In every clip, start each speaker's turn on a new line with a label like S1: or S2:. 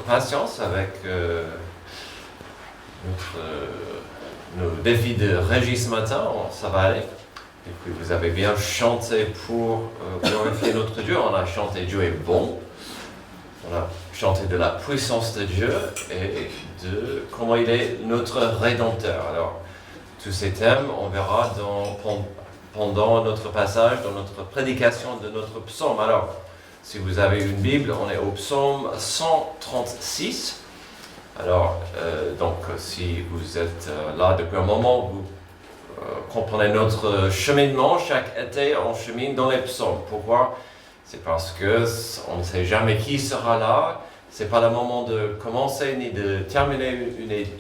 S1: patience avec nos défis de régie ce matin. Ça va aller. Et puis vous avez bien chanté pour glorifier notre Dieu. On a chanté Dieu est bon. On a chanté de la puissance de Dieu et de comment il est notre Rédempteur. Alors, tous ces thèmes, on verra pendant notre passage, dans notre prédication de notre psaume. Alors, si vous avez une Bible, on est au psaume 136. Alors, si vous êtes là depuis un moment, vous comprenez notre cheminement. Chaque été, on chemine dans les psaumes. Pourquoi ? C'est parce que on ne sait jamais qui sera là. C'est pas le moment de commencer ni de terminer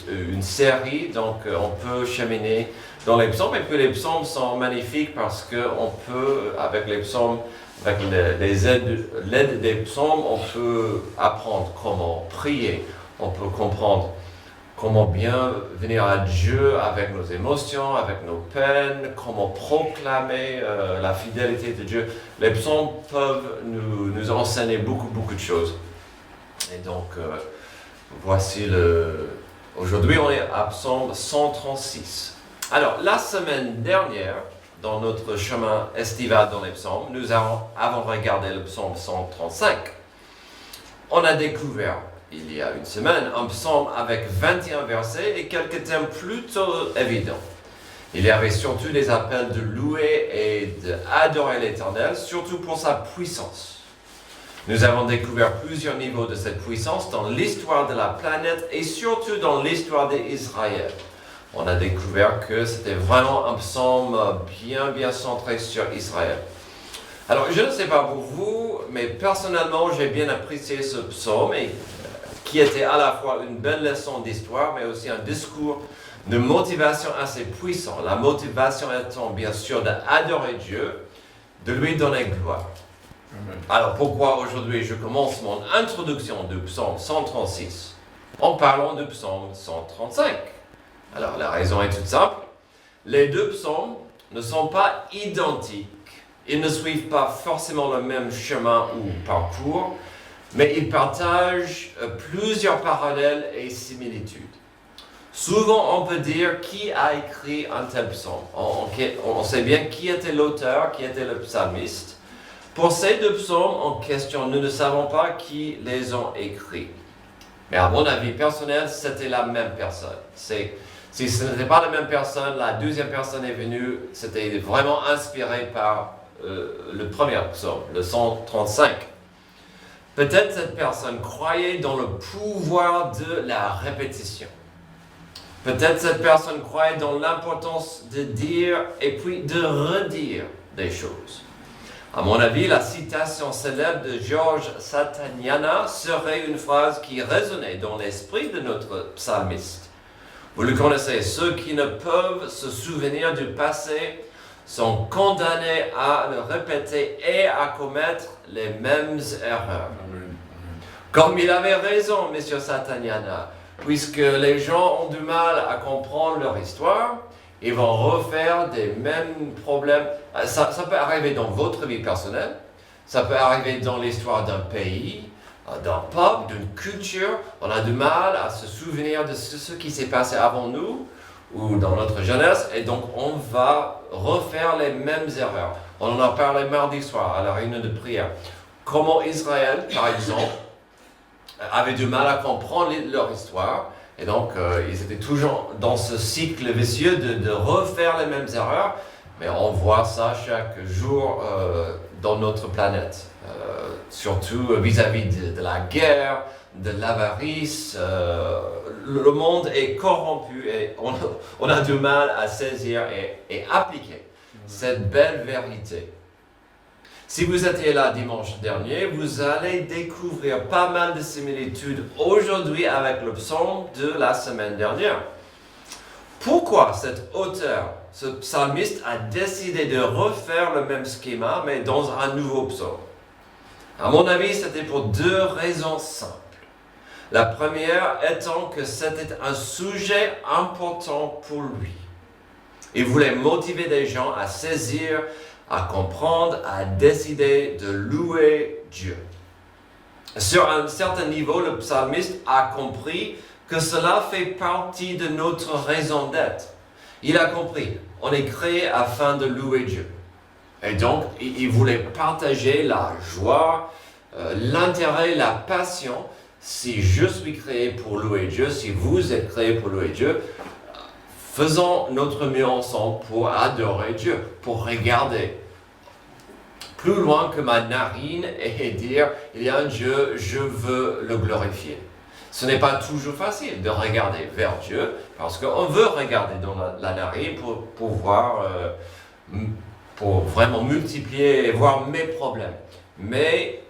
S1: une série, donc on peut cheminer dans les psaumes. Et puis les psaumes sont magnifiques parce qu'on peut, avec les psaumes, avec l'aide des psaumes, on peut apprendre comment prier, on peut comprendre comment bien venir à Dieu avec nos émotions, avec nos peines, comment proclamer la fidélité de Dieu. Les psaumes peuvent nous enseigner beaucoup de choses. Et donc, aujourd'hui on est à psaume 136. Alors, la semaine dernière, dans notre chemin estival dans les psaumes, nous avons regardé le psaume 135. On a découvert, il y a une semaine, un psaume avec 21 versets et quelques thèmes plutôt évidents. Il y avait surtout des appels de louer et d'adorer l'Éternel, surtout pour sa puissance. Nous avons découvert plusieurs niveaux de cette puissance dans l'histoire de la planète et surtout dans l'histoire d'Israël. On a découvert que c'était vraiment un psaume bien centré sur Israël. Alors, je ne sais pas pour vous, mais personnellement, j'ai bien apprécié ce psaume qui était à la fois une belle leçon d'histoire, mais aussi un discours de motivation assez puissant. La motivation étant bien sûr d'adorer Dieu, de lui donner gloire. Alors pourquoi aujourd'hui je commence mon introduction du psaume 136 en parlant du psaume 135? Alors la raison est toute simple. Les deux psaumes ne sont pas identiques. Ils ne suivent pas forcément le même chemin ou parcours, mais ils partagent plusieurs parallèles et similitudes. Souvent, on peut dire qui a écrit un tel psaume. On sait bien qui était l'auteur, qui était le psalmiste. Pour ces deux psaumes en question, nous ne savons pas qui les ont écrits. Mais à mon avis personnel, c'était la même personne. Si ce n'était pas la même personne, la deuxième personne est venue, c'était vraiment inspiré par le premier psaume, le 135. Peut-être cette personne croyait dans le pouvoir de la répétition. Peut-être cette personne croyait dans l'importance de dire et puis de redire des choses. À mon avis, la citation célèbre de George Santayana serait une phrase qui résonnait dans l'esprit de notre psalmiste. Vous le connaissez, ceux qui ne peuvent se souvenir du passé sont condamnés à le répéter et à commettre les mêmes erreurs. Comme il avait raison, M. Santayana, puisque les gens ont du mal à comprendre leur histoire, ils vont refaire des mêmes problèmes. Ça peut arriver dans votre vie personnelle, ça peut arriver dans l'histoire d'un pays, d'un peuple, d'une culture. On a du mal à se souvenir de ce qui s'est passé avant nous ou dans notre jeunesse, et donc on va refaire les mêmes erreurs. On en a parlé mardi soir à la réunion de prière. Comment Israël, par exemple, avait du mal à comprendre leur histoire. Et donc, ils étaient toujours dans ce cycle vicieux de refaire les mêmes erreurs. Mais on voit ça chaque jour dans notre planète. Surtout vis-à-vis de la guerre, de l'avarice. Le monde est corrompu et on a du mal à saisir et appliquer cette belle vérité. Si vous étiez là dimanche dernier, vous allez découvrir pas mal de similitudes aujourd'hui avec le psaume de la semaine dernière. Pourquoi cet auteur, ce psalmiste, a décidé de refaire le même schéma, mais dans un nouveau psaume? À mon avis, c'était pour deux raisons simples. La première étant que c'était un sujet important pour lui. Il voulait motiver des gens à saisir, à comprendre, à décider de louer Dieu. Sur un certain niveau, le psalmiste a compris que cela fait partie de notre raison d'être. Il a compris, on est créé afin de louer Dieu. Et donc, il voulait partager la joie, l'intérêt, la passion. Si je suis créé pour louer Dieu, si vous êtes créé pour louer Dieu, faisons notre mieux ensemble pour adorer Dieu, pour regarder plus loin que ma narine et dire, il y a un Dieu, je veux le glorifier. Ce n'est pas toujours facile de regarder vers Dieu, parce qu'on veut regarder dans la narine pour voir, pour vraiment multiplier et voir mes problèmes. Mais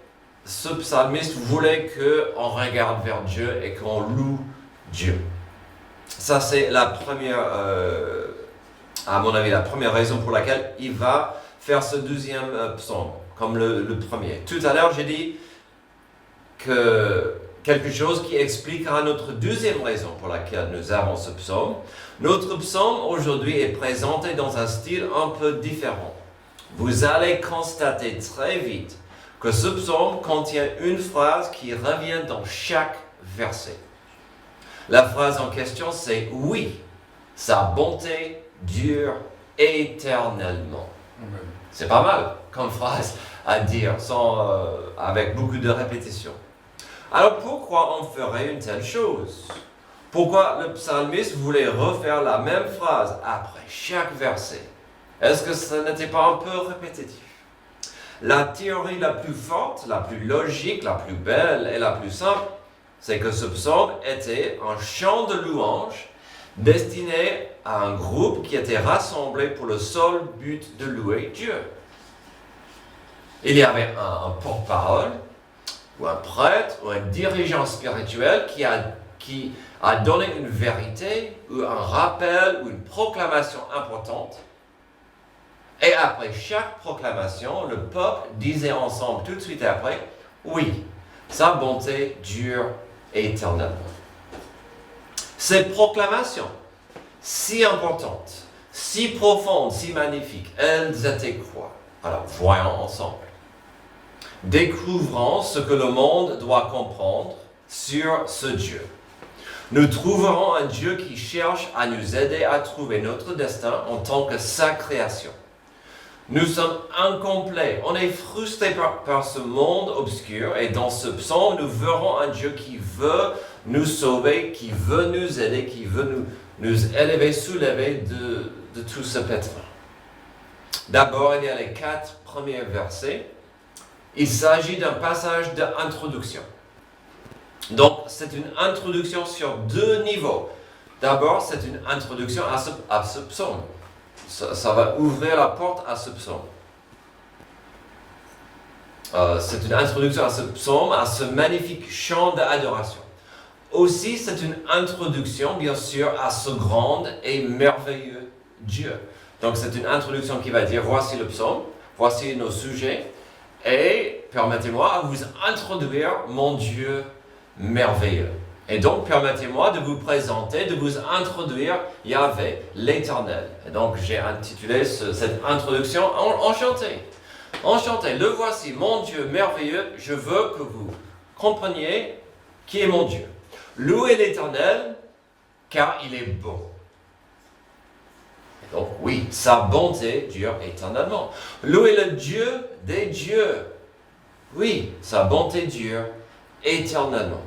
S1: ce psalmiste voulait qu'on regarde vers Dieu et qu'on loue Dieu. Ça, c'est la première, à mon avis, la première raison pour laquelle il va faire ce deuxième psaume, comme le premier. Tout à l'heure, j'ai dit que quelque chose qui expliquera notre deuxième raison pour laquelle nous avons ce psaume. Notre psaume aujourd'hui est présenté dans un style un peu différent. Vous allez constater très vite que ce psaume contient une phrase qui revient dans chaque verset. La phrase en question, c'est « Oui, sa bonté dure éternellement ». C'est pas mal comme phrase à dire, avec beaucoup de répétitions. Alors pourquoi on ferait une telle chose? Pourquoi le psalmiste voulait refaire la même phrase après chaque verset? Est-ce que ça n'était pas un peu répétitif? La théorie la plus forte, la plus logique, la plus belle et la plus simple, c'est que ce psaume était un chant de louange destiné à un groupe qui était rassemblé pour le seul but de louer Dieu. Il y avait un porte-parole, ou un prêtre, ou un dirigeant spirituel qui a donné une vérité, ou un rappel, ou une proclamation importante. Et après chaque proclamation, le peuple disait ensemble tout de suite après, « Oui, sa bonté dure éternellement. » Ces proclamations, si importantes, si profondes, si magnifiques, elles étaient quoi? Alors, voyons ensemble. Découvrons ce que le monde doit comprendre sur ce Dieu. Nous trouverons un Dieu qui cherche à nous aider à trouver notre destin en tant que sa création. Nous sommes incomplets, on est frustrés par ce monde obscur et dans ce psaume, nous verrons un Dieu qui veut nous sauver, qui veut nous aider, qui veut nous élever, soulever de tout ce pétrin. D'abord, il y a les 4 premiers versets. Il s'agit d'un passage d'introduction. Donc, c'est une introduction sur 2 niveaux. D'abord, c'est une introduction à ce psaume. Ça va ouvrir la porte à ce psaume. C'est une introduction à ce psaume, à ce magnifique chant d'adoration. Aussi, c'est une introduction, bien sûr, à ce grand et merveilleux Dieu. Donc, c'est une introduction qui va dire, voici le psaume, voici nos sujets, et permettez-moi de vous introduire mon Dieu merveilleux. Et donc, permettez-moi de vous présenter, de vous introduire Yahvé, l'Éternel. Et donc, j'ai intitulé cette introduction « Enchanté ». Enchanté, le voici, mon Dieu merveilleux, je veux que vous compreniez qui est mon Dieu. Louez l'Éternel, car il est bon. Et donc, oui, sa bonté dure éternellement. Louez le Dieu des dieux. Oui, sa bonté dure éternellement.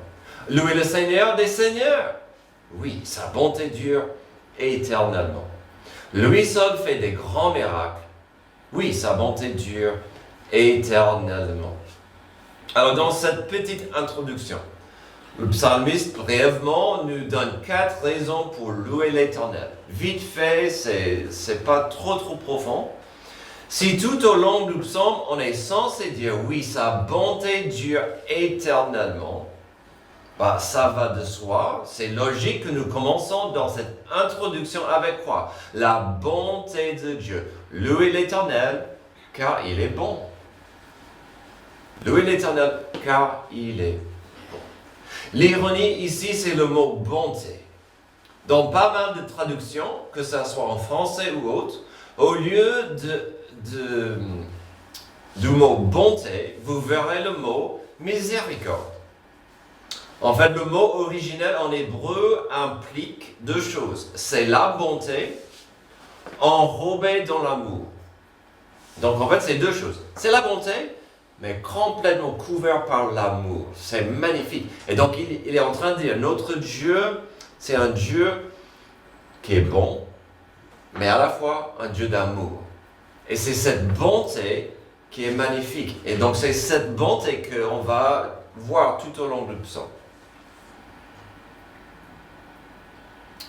S1: Louez le Seigneur des seigneurs. Oui, sa bonté dure éternellement. Lui seul fait des grands miracles. Oui, sa bonté dure éternellement. Alors, dans cette petite introduction, le psalmiste, brièvement, nous donne 4 raisons pour louer l'Éternel. Vite fait, c'est pas trop profond. Si tout au long du psaume, on est censé dire « Oui, sa bonté dure éternellement », ça va de soi, c'est logique que nous commençons dans cette introduction avec quoi? La bonté de Dieu. Louez l'Éternel, car il est bon. Louez l'Éternel, car il est bon. L'ironie ici, c'est le mot bonté. Dans pas mal de traductions, que ce soit en français ou autre, au lieu du mot bonté, vous verrez le mot miséricorde. En fait, le mot originel en hébreu implique deux choses. C'est la bonté enrobée dans l'amour. Donc en fait, c'est deux choses. C'est la bonté, mais complètement couvert par l'amour. C'est magnifique. Et donc il est en train de dire, notre Dieu, c'est un Dieu qui est bon, mais à la fois un Dieu d'amour. Et c'est cette bonté qui est magnifique. Et donc c'est cette bonté qu'on va voir tout au long du psaume.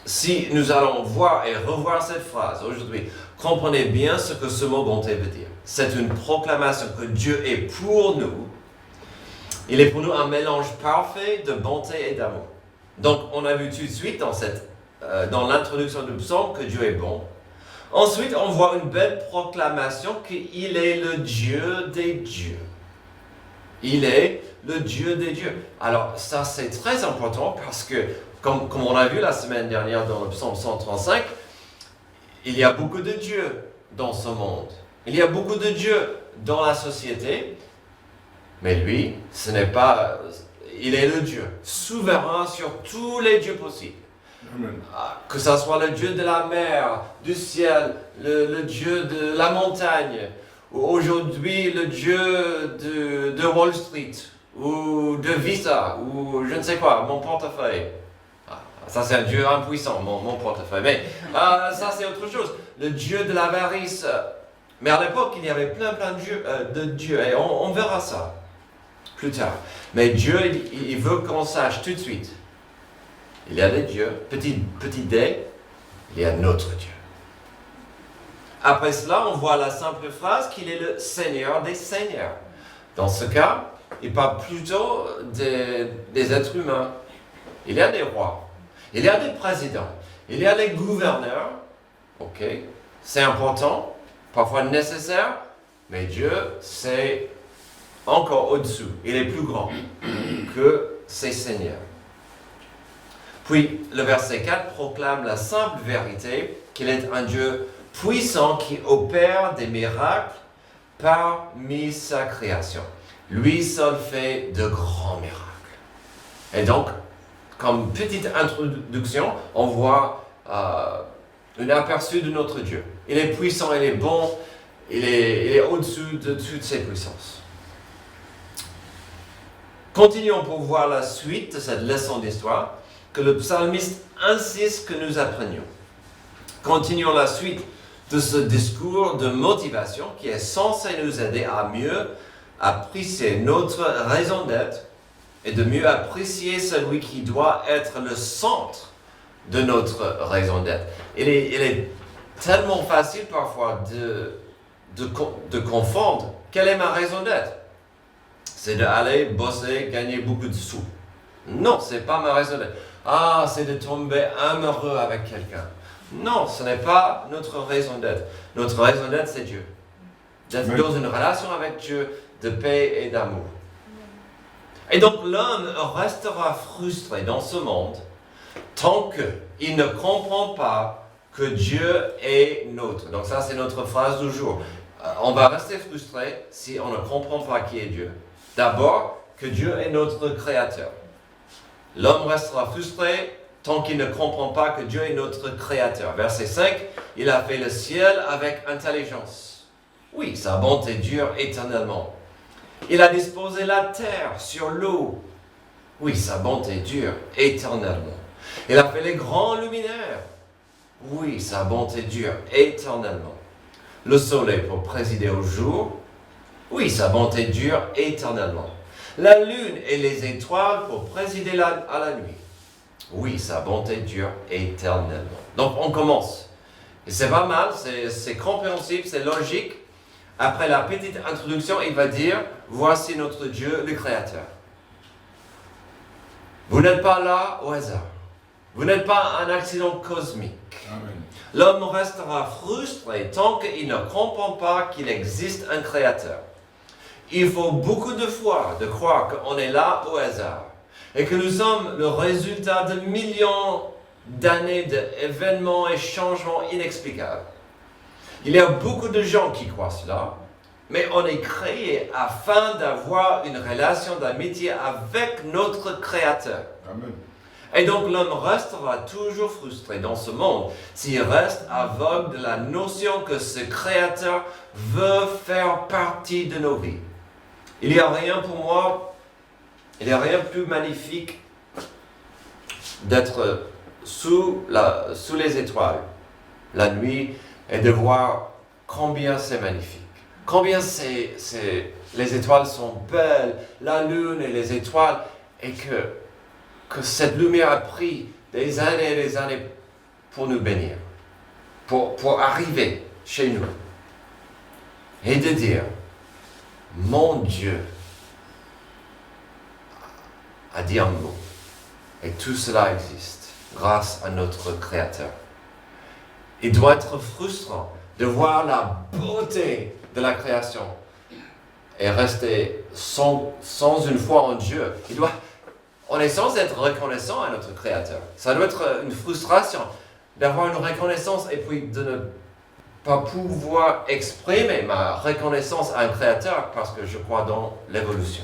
S1: Si nous allons voir et revoir cette phrase aujourd'hui, comprenez bien ce que ce mot bonté veut dire. C'est une proclamation que Dieu est pour nous. Il est pour nous un mélange parfait de bonté et d'amour. Donc on a vu tout de suite dans l'introduction du psaume que Dieu est bon. Ensuite, on voit une belle proclamation qu'il est le Dieu des dieux. Il est le Dieu des dieux. Alors ça c'est très important parce que comme on a vu la semaine dernière dans le psaume 135, il y a beaucoup de dieux dans ce monde. Il y a beaucoup de dieux dans la société, mais lui, il est le Dieu, souverain sur tous les dieux possibles. Amen. Que ce soit le Dieu de la mer, du ciel, le Dieu de la montagne, ou aujourd'hui le Dieu de Wall Street, ou de Visa, ou je ne sais quoi, mon portefeuille. Ça c'est un Dieu impuissant, mon portefeuille. Mais ça c'est autre chose. Le Dieu de l'avarice. Mais à l'époque, il y avait plein de dieux. Et on verra ça plus tard. Mais Dieu, il veut qu'on sache tout de suite. Il y a des dieux, petit d, il y a notre Dieu. Après cela, on voit la simple phrase qu'il est le Seigneur des seigneurs. Dans ce cas, il parle plutôt des êtres humains. Il y a des rois. Il y a des présidents, il y a des gouverneurs, ok, c'est important, parfois nécessaire, mais Dieu, c'est encore au-dessous, il est plus grand que ses seigneurs. Puis, le verset 4 proclame la simple vérité qu'il est un Dieu puissant qui opère des miracles parmi sa création. Lui seul fait de grands miracles. Et donc, comme petite introduction, on voit un aperçu de notre Dieu. Il est puissant, il est bon, il est au-dessus de toutes ses puissances. Continuons pour voir la suite de cette leçon d'histoire que le psalmiste insiste que nous apprenions. Continuons la suite de ce discours de motivation qui est censé nous aider à mieux apprécier notre raison d'être et de mieux apprécier celui qui doit être le centre de notre raison d'être. Il est tellement facile parfois de confondre. Quelle est ma raison d'être? C'est d'aller bosser, gagner beaucoup de sous. Non, ce n'est pas ma raison d'être. C'est de tomber amoureux avec quelqu'un. Non, ce n'est pas notre raison d'être. Notre raison d'être, c'est Dieu. D'être dans une relation avec Dieu de paix et d'amour. Et donc l'homme restera frustré dans ce monde tant qu'il ne comprend pas que Dieu est nôtre. Donc ça c'est notre phrase du jour. On va rester frustré si on ne comprend pas qui est Dieu. D'abord, que Dieu est notre créateur. L'homme restera frustré tant qu'il ne comprend pas que Dieu est notre créateur. Verset 5, il a fait le ciel avec intelligence. Oui, sa bonté dure éternellement. Il a disposé la terre sur l'eau. Oui, sa bonté dure éternellement. Il a fait les grands luminaires. Oui, sa bonté dure éternellement. Le soleil pour présider au jour. Oui, sa bonté dure éternellement. La lune et les étoiles pour présider à la nuit. Oui, sa bonté dure éternellement. Donc on commence. Et c'est pas mal, c'est compréhensible, c'est logique. Après la petite introduction, il va dire, voici notre Dieu, le Créateur. Vous n'êtes pas là au hasard. Vous n'êtes pas un accident cosmique. Amen. L'homme restera frustré tant qu'il ne comprend pas qu'il existe un Créateur. Il faut beaucoup de foi de croire qu'on est là au hasard et que nous sommes le résultat de millions d'années d'événements et changements inexplicables. Il y a beaucoup de gens qui croient cela, mais on est créé afin d'avoir une relation d'amitié avec notre Créateur.
S2: Amen.
S1: Et donc l'homme restera toujours frustré dans ce monde s'il reste aveugle de la notion que ce Créateur veut faire partie de nos vies. Il n'y a rien pour moi, il n'y a rien de plus magnifique d'être sous les étoiles la nuit et de voir combien c'est magnifique. Combien les étoiles sont belles, la lune et les étoiles, et que cette lumière a pris des années et des années pour nous bénir, pour arriver chez nous. Et de dire, mon Dieu a dit un mot, et tout cela existe grâce à notre Créateur. Il doit être frustrant de voir la beauté de la création et rester sans une foi en Dieu. On est censé être reconnaissant à notre Créateur. Ça doit être une frustration d'avoir une reconnaissance et puis de ne pas pouvoir exprimer ma reconnaissance à un Créateur parce que je crois dans l'évolution.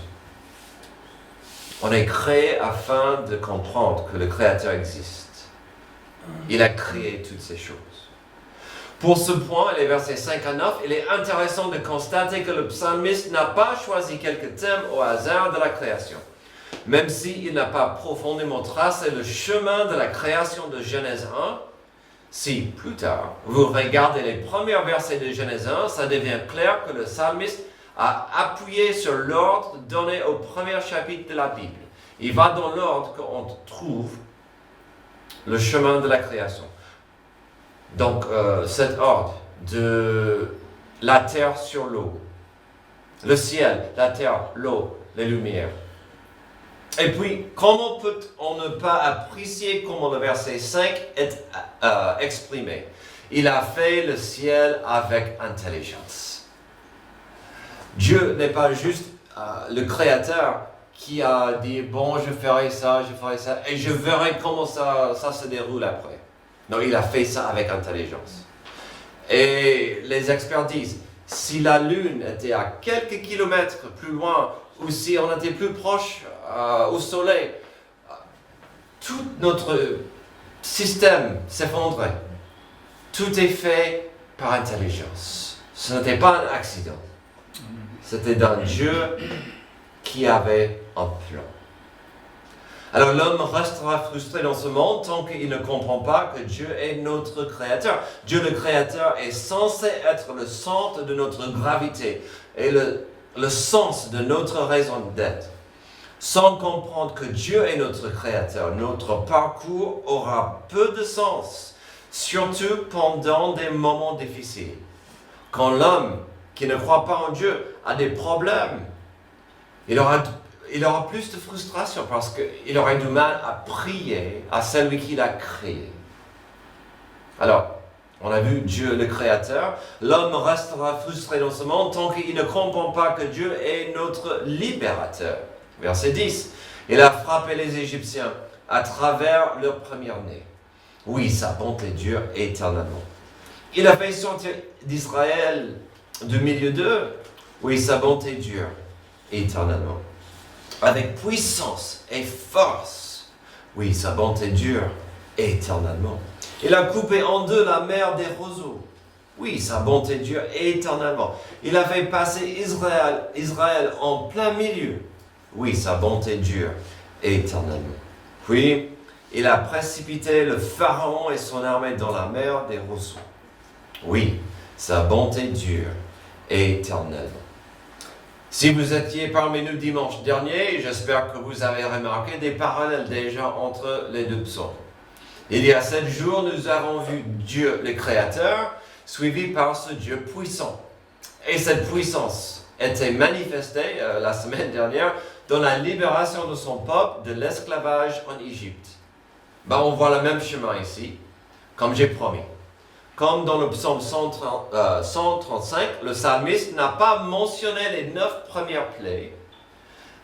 S1: On est créé afin de comprendre que le Créateur existe. Il a créé toutes ces choses. Pour ce point, les versets 5 à 9, il est intéressant de constater que le psalmiste n'a pas choisi quelques thèmes au hasard de la création. Même s'il n'a pas profondément tracé le chemin de la création de Genèse 1, si plus tard vous regardez les premiers versets de Genèse 1, ça devient clair que le psalmiste a appuyé sur l'ordre donné au premier chapitre de la Bible. Il va dans l'ordre qu'on trouve le chemin de la création. Donc, cet ordre de la terre sur l'eau, le ciel, la terre, l'eau, les lumières. Et puis, comment peut-on ne pas apprécier comment le verset 5 est exprimé? Il a fait le ciel avec intelligence. Dieu n'est pas juste le Créateur qui a dit, bon, je ferai ça, et je verrai comment ça se déroule après. Non, il a fait ça avec intelligence. Et les experts disent, si la Lune était à quelques kilomètres plus loin, ou si on était plus proche au Soleil, tout notre système s'effondrait. Tout est fait par intelligence. Ce n'était pas un accident. C'était d'un Dieu qui avait un plan. Alors l'homme restera frustré dans ce monde tant qu'il ne comprend pas que Dieu est notre Créateur. Dieu le Créateur est censé être le centre de notre gravité et le sens de notre raison d'être. Sans comprendre que Dieu est notre Créateur, notre parcours aura peu de sens, surtout pendant des moments difficiles. Quand l'homme qui ne croit pas en Dieu a des problèmes, il aura plus de frustration parce qu'il aura du mal à prier à celui qui l'a créé. Alors, on a vu Dieu le Créateur. L'homme restera frustré dans ce monde tant qu'il ne comprend pas que Dieu est notre libérateur. Verset 10. Il a frappé les Égyptiens à travers leur premier-né. Oui, sa bonté dure éternellement. Il a fait sortir d'Israël du milieu d'eux. Oui, sa bonté dure éternellement. Avec puissance et force. Oui, sa bonté dure éternellement. Il a coupé en deux la mer des roseaux. Oui, sa bonté dure éternellement. Il a fait passer Israël en plein milieu. Oui, sa bonté dure éternellement. Puis, il a précipité le Pharaon et son armée dans la mer des roseaux. Oui, sa bonté dure éternellement. Si vous étiez parmi nous dimanche dernier, j'espère que vous avez remarqué des parallèles déjà entre les deux psaumes. Il y a 7 jours, nous avons vu Dieu le Créateur, suivi par ce Dieu puissant. Et cette puissance était manifestée la semaine dernière dans la libération de son peuple de l'esclavage en Égypte. On voit le même chemin ici, comme j'ai promis. Comme dans le psaume 135, le psalmiste n'a pas mentionné les 9 premières plaies,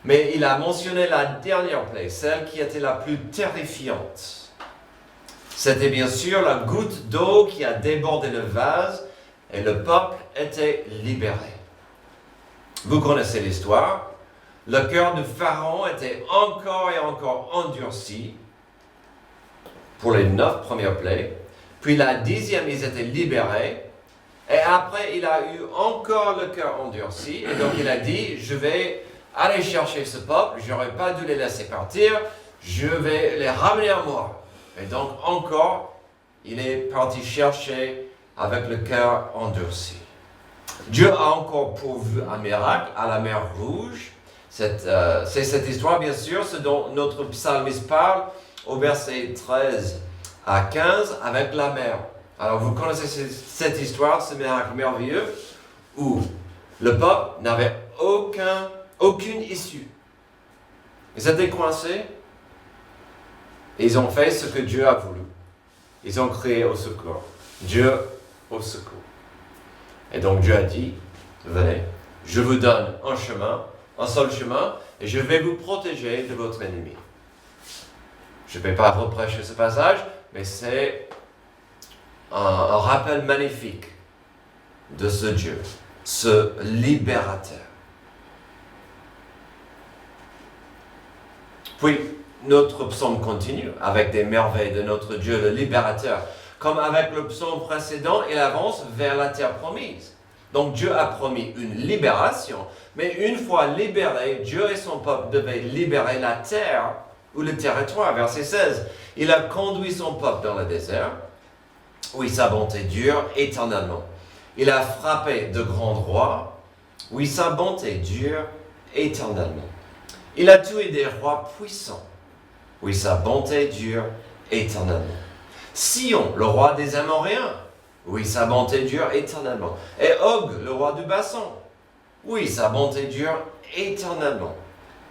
S1: mais il a mentionné la dernière plaie, celle qui était la plus terrifiante. C'était bien sûr la goutte d'eau qui a débordé le vase et le peuple était libéré. Vous connaissez l'histoire. Le cœur de Pharaon était encore et encore endurci pour les 9 premières plaies. Puis la 10e, ils étaient libérés. Et après, il a eu encore le cœur endurci. Et donc, il a dit, je vais aller chercher ce peuple. Je n'aurais pas dû les laisser partir. Je vais les ramener à moi. Et donc, encore, il est parti chercher avec le cœur endurci. Dieu a encore pourvu un miracle à la mer Rouge. C'est cette histoire, bien sûr, ce dont notre psalmiste parle au verset 13 à 15 avec la mer. Alors, vous connaissez cette histoire, ce miracle merveilleux, où le peuple n'avait aucune issue. Ils étaient coincés. Ils ont fait ce que Dieu a voulu. Ils ont crié au secours. Dieu au secours. Et donc Dieu a dit, venez, je vous donne un seul chemin, et je vais vous protéger de votre ennemi. Je ne vais pas reprêcher ce passage, mais c'est un rappel magnifique de ce Dieu, ce libérateur. Puis, notre psaume continue avec des merveilles de notre Dieu, le libérateur. Comme avec le psaume précédent, il avance vers la terre promise. Donc Dieu a promis une libération, mais une fois libéré, Dieu et son peuple devaient libérer la terre ou le territoire. Verset 16, il a conduit son peuple dans le désert, oui, sa bonté dure éternellement. Il a frappé de grands rois, oui, sa bonté dure éternellement. Il a tué des rois puissants, oui, sa bonté dure éternellement. Sion, le roi des Amoréens, oui, sa bonté dure éternellement. Et Og, le roi du Bassan, oui, sa bonté dure éternellement.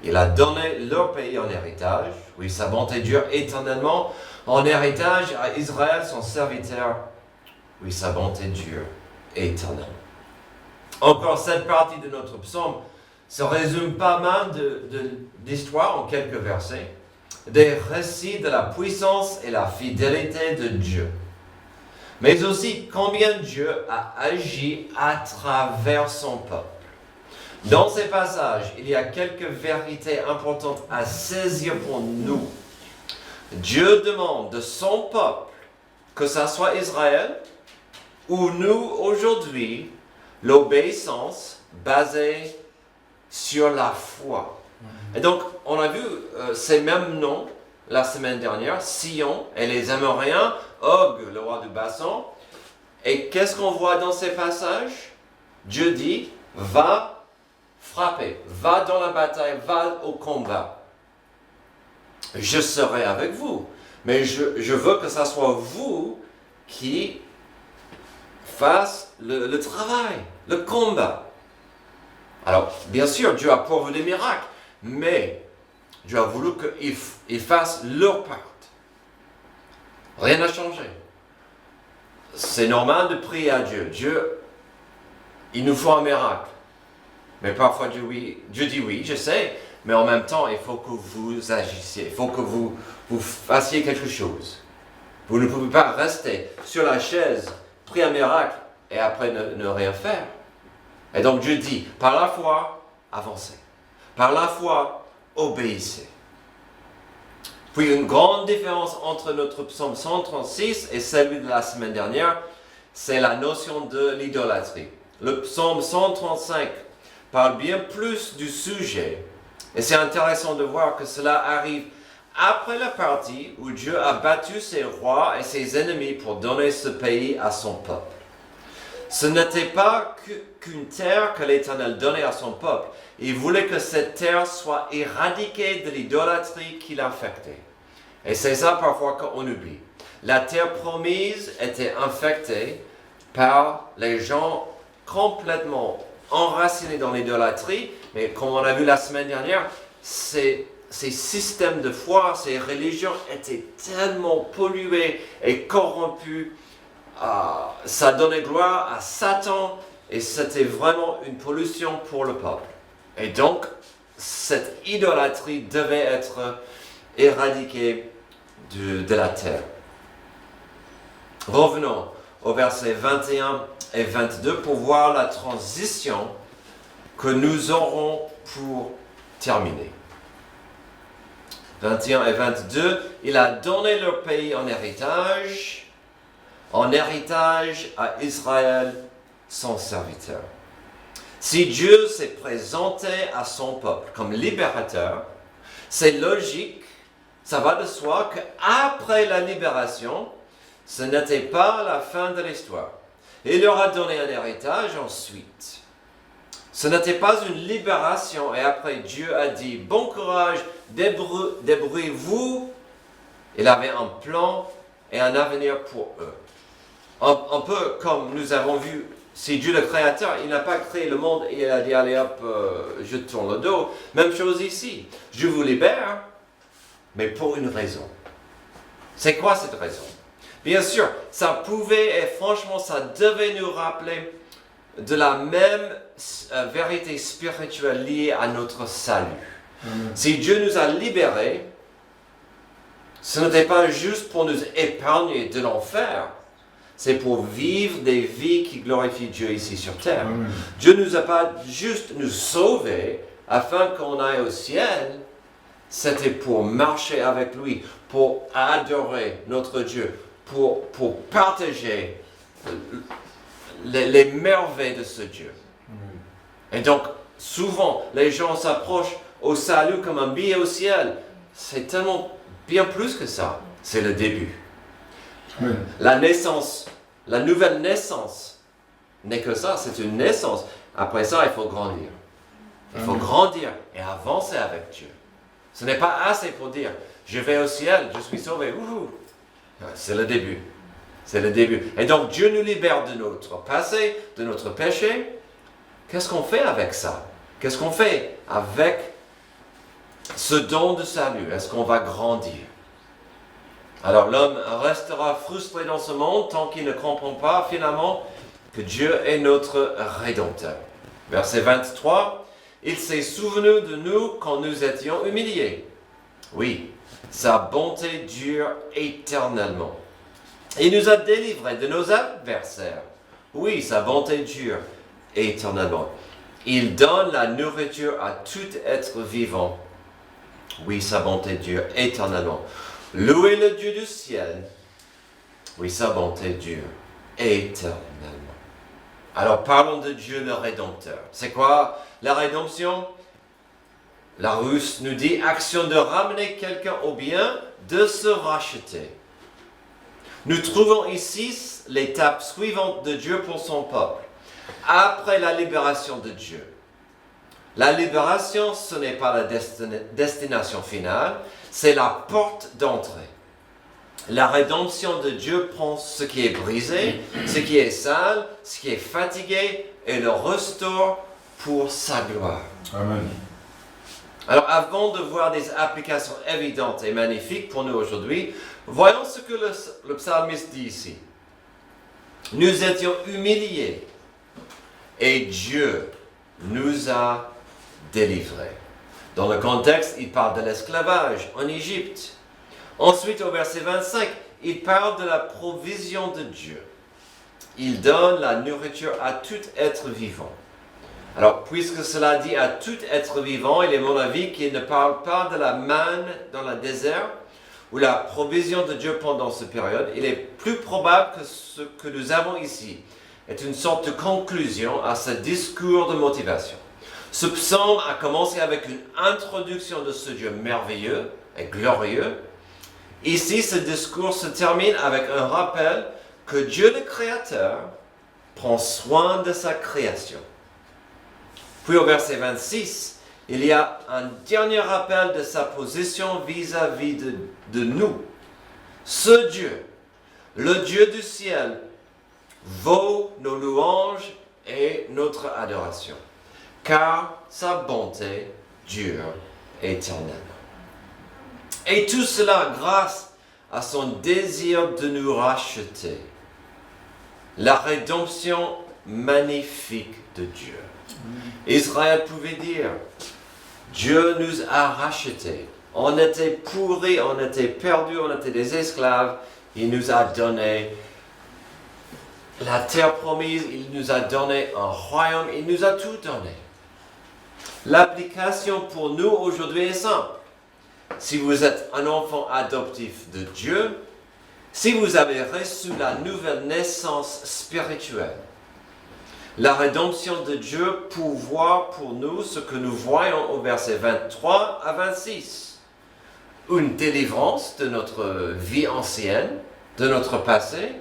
S1: Il a donné leur pays en héritage, oui, sa bonté dure éternellement, en héritage à Israël, son serviteur, oui, sa bonté dure éternellement. Encore cette partie de notre psaume se résume pas mal d'histoires en quelques versets, des récits de la puissance et la fidélité de Dieu. Mais aussi combien Dieu a agi à travers son peuple. Dans ces passages, il y a quelques vérités importantes à saisir pour nous. Dieu demande de son peuple, que ce soit Israël ou nous aujourd'hui, l'obéissance basée sur la foi. Et donc, on a vu ces mêmes noms la semaine dernière, Sion et les Amoréens, Og, le roi du Bassan. Et qu'est-ce qu'on voit dans ces passages? Dieu dit, va frapper, va dans la bataille, va au combat. Je serai avec vous, mais je veux que ce soit vous qui fasse le travail, le combat. Alors, bien sûr, Dieu a pourvu des miracles, mais Dieu a voulu qu'ils fassent leur part. Rien n'a changé. C'est normal de prier à Dieu. Dieu, il nous faut un miracle. Mais parfois Dieu dit oui, je sais, mais en même temps, il faut que vous agissiez, il faut que vous fassiez quelque chose. Vous ne pouvez pas rester sur la chaise, prier un miracle, et après ne rien faire. Et donc Dieu dit, par la foi, avancez. Par la foi, obéissez. Puis une grande différence entre notre psaume 136 et celui de la semaine dernière, c'est la notion de l'idolâtrie. Le psaume 135 parle bien plus du sujet. Et c'est intéressant de voir que cela arrive après la partie où Dieu a battu ses rois et ses ennemis pour donner ce pays à son peuple. Ce n'était pas qu'une terre que l'Éternel donnait à son peuple. Il voulait que cette terre soit éradiquée de l'idolâtrie qui l'infectait. Et c'est ça parfois qu'on oublie. La terre promise était infectée par les gens complètement enracinés dans l'idolâtrie. Mais comme on a vu la semaine dernière, ces systèmes de foi, ces religions étaient tellement pollués et corrompus. Ça donnait gloire à Satan et c'était vraiment une pollution pour le peuple. Et donc, cette idolâtrie devait être éradiquée de la terre. Revenons au verset 21 et 22 pour voir la transition que nous aurons pour terminer. 21 et 22, il a donné leur pays en héritage à Israël, son serviteur. Si Dieu s'est présenté à son peuple comme libérateur, c'est logique, ça va de soi qu'après la libération, ce n'était pas la fin de l'histoire. Il leur a donné un héritage ensuite. Ce n'était pas une libération et après Dieu a dit, bon courage, débrouillez-vous. Il avait un plan et un avenir pour eux. Un peu comme nous avons vu, c'est Dieu le créateur, il n'a pas créé le monde et il a dit, allez hop, je tourne le dos. Même chose ici, je vous libère, mais pour une raison. C'est quoi cette raison? Bien sûr, ça pouvait et franchement, ça devait nous rappeler de la même vérité spirituelle liée à notre salut. Si Dieu nous a libérés, ce n'était pas juste pour nous épargner de l'enfer, c'est pour vivre des vies qui glorifient Dieu ici sur terre. Dieu ne nous a pas juste nous sauver afin qu'on aille au ciel, c'était pour marcher avec lui, pour adorer notre Dieu, pour partager les merveilles de ce Dieu. Et donc, souvent, les gens s'approchent au salut comme un billet au ciel. C'est tellement bien plus que ça. C'est le début. La naissance, la nouvelle naissance n'est que ça, c'est une naissance. Après ça, il faut grandir. Il faut grandir et avancer avec Dieu. Ce n'est pas assez pour dire, je vais au ciel, je suis sauvé. Ouhou. C'est le début. C'est le début. Et donc Dieu nous libère de notre passé, de notre péché. Qu'est-ce qu'on fait avec ça? Qu'est-ce qu'on fait avec ce don de salut? Est-ce qu'on va grandir? Alors l'homme restera frustré dans ce monde tant qu'il ne comprend pas finalement que Dieu est notre Rédempteur. Verset 23, il s'est souvenu de nous quand nous étions humiliés. Oui, sa bonté dure éternellement. Il nous a délivrés de nos adversaires. Oui, sa bonté dure éternellement. Il donne la nourriture à tout être vivant. Oui, sa bonté dure éternellement. Louez le Dieu du ciel. Oui, sa bonté dure éternellement. Alors parlons de Dieu le Rédempteur. C'est quoi la rédemption? La Russe nous dit action de ramener quelqu'un au bien, de se racheter. Nous trouvons ici l'étape suivante de Dieu pour son peuple. Après la libération de Dieu. La libération, ce n'est pas la destination finale, c'est la porte d'entrée. La rédemption de Dieu prend ce qui est brisé, ce qui est sale, ce qui est fatigué et le restaure pour sa gloire.
S2: Amen.
S1: Alors avant de voir des applications évidentes et magnifiques pour nous aujourd'hui, voyons ce que le psalmiste dit ici. Nous étions humiliés et Dieu nous a délivrés. Dans le contexte, il parle de l'esclavage en Égypte. Ensuite, au verset 25, il parle de la provision de Dieu. Il donne la nourriture à tout être vivant. Alors, puisque cela dit à tout être vivant, il est mon avis qu'il ne parle pas de la manne dans le désert ou la provision de Dieu pendant cette période. Il est plus probable que ce que nous avons ici est une sorte de conclusion à ce discours de motivation. Ce psaume a commencé avec une introduction de ce Dieu merveilleux et glorieux. Ici, ce discours se termine avec un rappel que Dieu le Créateur prend soin de sa création. Puis au verset 26, il y a un dernier rappel de sa position vis-à-vis de nous. Ce Dieu, le Dieu du ciel, vaut nos louanges et notre adoration, car sa bonté dure éternellement. Et tout cela grâce à son désir de nous racheter. La rédemption magnifique de Dieu. Israël pouvait dire, Dieu nous a rachetés. On était pourris, on était perdus, on était des esclaves. Il nous a donné la terre promise, il nous a donné un royaume, il nous a tout donné. L'application pour nous aujourd'hui est simple. Si vous êtes un enfant adoptif de Dieu, si vous avez reçu la nouvelle naissance spirituelle, la rédemption de Dieu pourvoit pour nous ce que nous voyons au verset 23 à 26. Une délivrance de notre vie ancienne, de notre passé,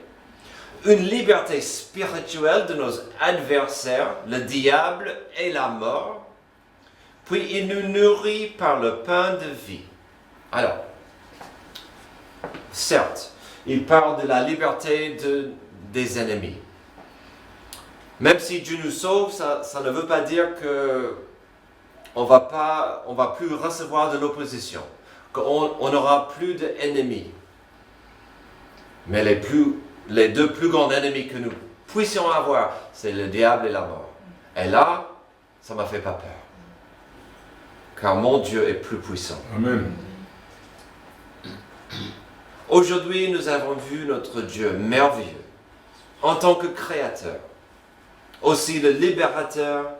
S1: une liberté spirituelle de nos adversaires, le diable et la mort, puis il nous nourrit par le pain de vie. Alors, certes, il parle de la liberté des ennemis. Même si Dieu nous sauve, ça ne veut pas dire qu'on va plus recevoir de l'opposition, qu'on n'aura plus d'ennemis. Mais les deux plus grands ennemis que nous puissions avoir, c'est le diable et la mort. Et là, ça ne m'a fait pas peur. Car mon Dieu est plus puissant.
S2: Amen.
S1: Aujourd'hui, nous avons vu notre Dieu merveilleux en tant que créateur, aussi le libérateur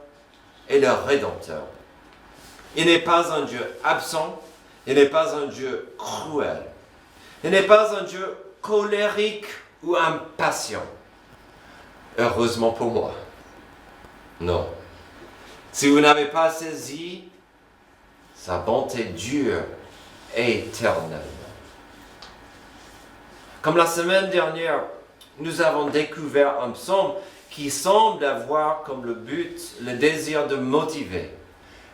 S1: et le rédempteur. Il n'est pas un Dieu absent, il n'est pas un Dieu cruel, il n'est pas un Dieu colérique ou impatient. Heureusement pour moi. Non. Si vous n'avez pas saisi, sa bonté dure éternellement. Comme la semaine dernière, nous avons découvert un psaume qui semble avoir comme le but, le désir de motiver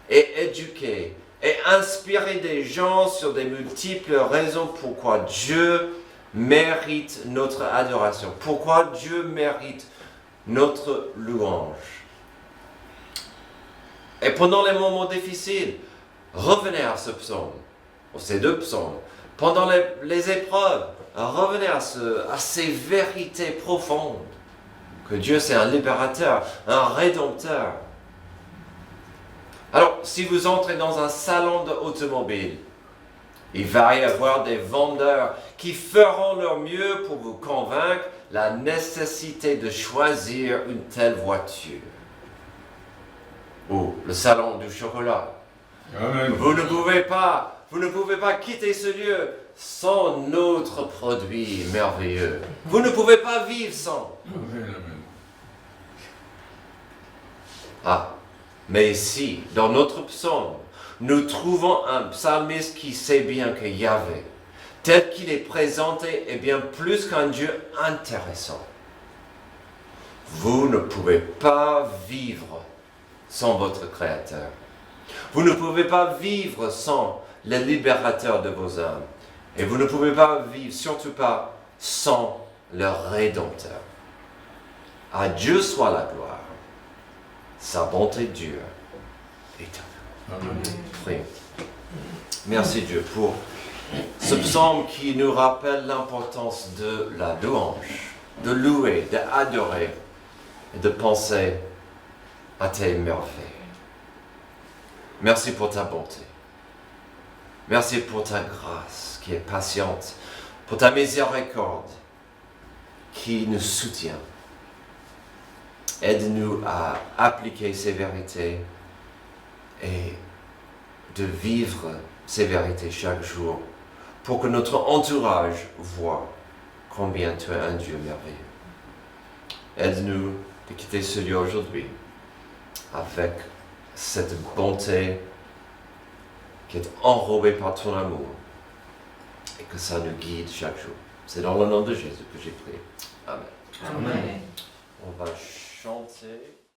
S1: et éduquer et inspirer des gens sur des multiples raisons pourquoi Dieu mérite notre adoration, pourquoi Dieu mérite notre louange. Et pendant les moments difficiles, revenez à ce psaume, ou ces deux psaumes, pendant les épreuves, revenez à ces vérités profondes, que Dieu c'est un libérateur, un rédempteur. Alors, si vous entrez dans un salon d'automobile, il va y avoir des vendeurs qui feront leur mieux pour vous convaincre la nécessité de choisir une telle voiture. Ou le salon du chocolat.
S2: Amen.
S1: Vous ne pouvez pas quitter ce lieu sans notre produit merveilleux. Vous ne pouvez pas vivre sans.
S2: Amen, amen.
S1: Ah, mais ici, dans notre psaume, nous trouvons un psalmiste qui sait bien que Yahvé, tel qu'il est présenté, est bien plus qu'un Dieu intéressant. Vous ne pouvez pas vivre sans votre Créateur. Vous ne pouvez pas vivre sans le libérateur de vos âmes. Et vous ne pouvez pas vivre, surtout pas, sans le Rédempteur. À Dieu soit la gloire. Sa bonté dure éternellement. Prions. Merci Dieu pour ce psaume qui nous rappelle l'importance de la louange, de louer, d'adorer et de penser à tes merveilles. Merci pour ta bonté. Merci pour ta grâce qui est patiente, pour ta miséricorde qui nous soutient. Aide-nous à appliquer ces vérités et de vivre ces vérités chaque jour pour que notre entourage voit combien tu es un Dieu merveilleux. Aide-nous de quitter ce lieu aujourd'hui avec cette bonté qui est enrobée par ton amour et que ça nous guide chaque jour. C'est dans le nom de Jésus que j'ai prié. Amen.
S3: Amen.
S1: On va chanter.